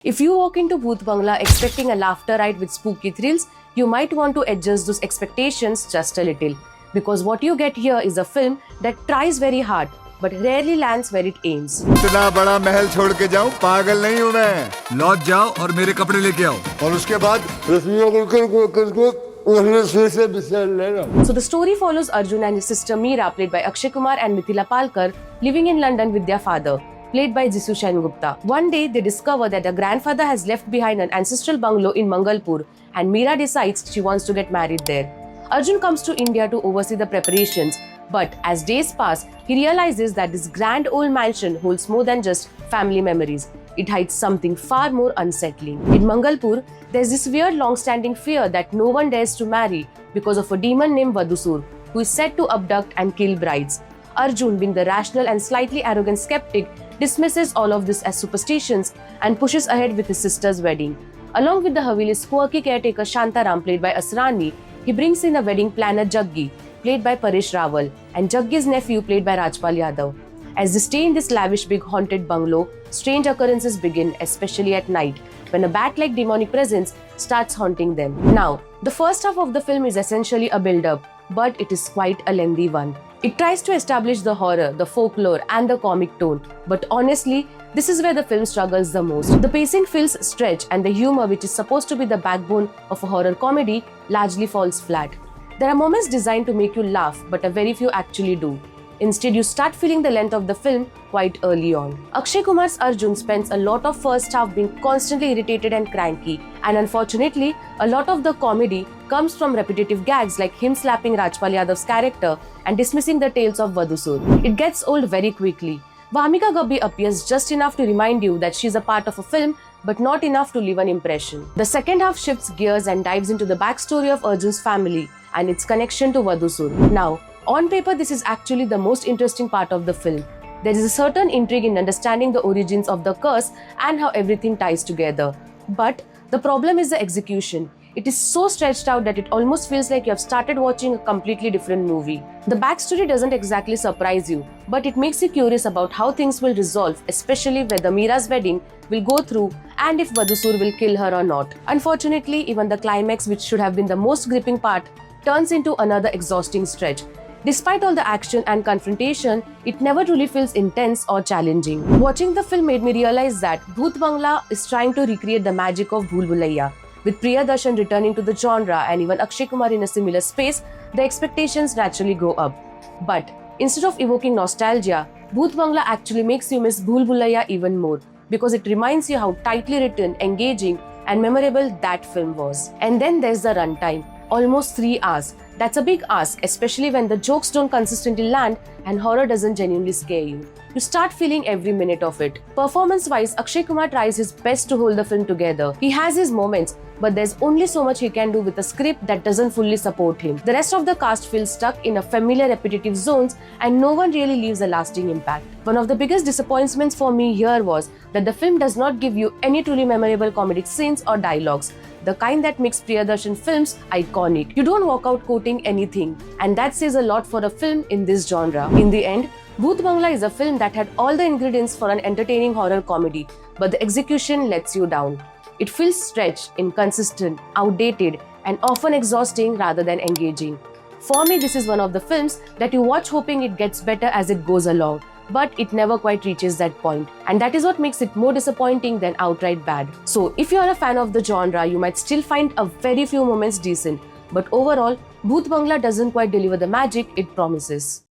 If you walk into Bhoot Bangla expecting a laughter ride with spooky thrills, you might want to adjust those expectations just a little. Because what you get here is a film that tries very hard but rarely lands where it aims. इतना बड़ा महल छोड़ के जाऊं, पागल नहीं हूं मैं। लौट जाओ और मेरे कपड़े लेके आओ। और उसके बाद So the story follows Arjun and his sister Meera, played by Akshay Kumar and Mithila Palkar, living in London with their father, played by Jisoo Sengupta. One day, they discover that their grandfather has left behind an ancestral bungalow in Mangalpur, and Meera decides she wants to get married there. Arjun comes to India to oversee the preparations, but as days pass, he realizes that this grand old mansion holds more than just family memories. It hides something far more unsettling. In Mangalpur, there's this weird long-standing fear that no one dares to marry because of a demon named Vadusur, who is said to abduct and kill brides. Arjun, being the rational and slightly arrogant skeptic, dismisses all of this as superstitions and pushes ahead with his sister's wedding. Along with the Haveli's quirky caretaker Shantaram, played by Asrani, he brings in a wedding planner Jaggi, played by Paresh Rawal, and Jaggi's nephew, played by Rajpal Yadav. As they stay in this lavish big haunted bungalow, strange occurrences begin, especially at night, when a bat-like demonic presence starts haunting them. Now, the first half of the film is essentially a build-up, but it is quite a lengthy one. It tries to establish the horror, the folklore, and the comic tone, but honestly, this is where the film struggles the most. The pacing feels stretched, and the humor, which is supposed to be the backbone of a horror comedy, largely falls flat. There are moments designed to make you laugh, but a very few actually do. Instead, you start feeling the length of the film quite early on. Akshay Kumar's Arjun spends a lot of first half being constantly irritated and cranky, and unfortunately, a lot of the comedy comes from repetitive gags like him slapping Rajpal Yadav's character and dismissing the tales of Vadusur. It gets old very quickly. Vamika Gabbi appears just enough to remind you that she's a part of a film, but not enough to leave an impression. The second half shifts gears and dives into the backstory of Arjun's family and its connection to Vadusur. Now, on paper, this is actually the most interesting part of the film. There is a certain intrigue in understanding the origins of the curse and how everything ties together. But the problem is the execution. It is so stretched out that it almost feels like you have started watching a completely different movie. The backstory doesn't exactly surprise you, but it makes you curious about how things will resolve, especially whether Meera's wedding will go through and if Vadusur will kill her or not. Unfortunately, even the climax, which should have been the most gripping part, turns into another exhausting stretch. Despite all the action and confrontation, it never truly feels intense or challenging. Watching the film made me realize that Bhoot Bangla is trying to recreate the magic of Bhool Bhulaiya. With Priyadarshan returning to the genre and even Akshay Kumar in a similar space, the expectations naturally go up. But instead of evoking nostalgia, Bhoot Bangla actually makes you miss Bhool Bhulaiya even more, because it reminds you how tightly written, engaging, and memorable that film was. And then there's the runtime. Almost 3 hours. That's a big ask, especially when the jokes don't consistently land and horror doesn't genuinely scare you. You start feeling every minute of it. Performance-wise, Akshay Kumar tries his best to hold the film together. He has his moments, but there's only so much he can do with a script that doesn't fully support him. The rest of the cast feels stuck in a familiar repetitive zones, and no one really leaves a lasting impact. One of the biggest disappointments for me here was that the film does not give you any truly memorable comedic scenes or dialogues, the kind that makes Priyadarshan films iconic. You don't walk out quoting anything, and that says a lot for a film in this genre. In the end, Bhoot Bangla is a film that had all the ingredients for an entertaining horror comedy, but the execution lets you down. It feels stretched, inconsistent, outdated, and often exhausting rather than engaging. For me, this is one of the films that you watch hoping it gets better as it goes along, but it never quite reaches that point. And that is what makes it more disappointing than outright bad. So if you are a fan of the genre, you might still find a very few moments decent, but overall, Bhoot Bangla doesn't quite deliver the magic it promises.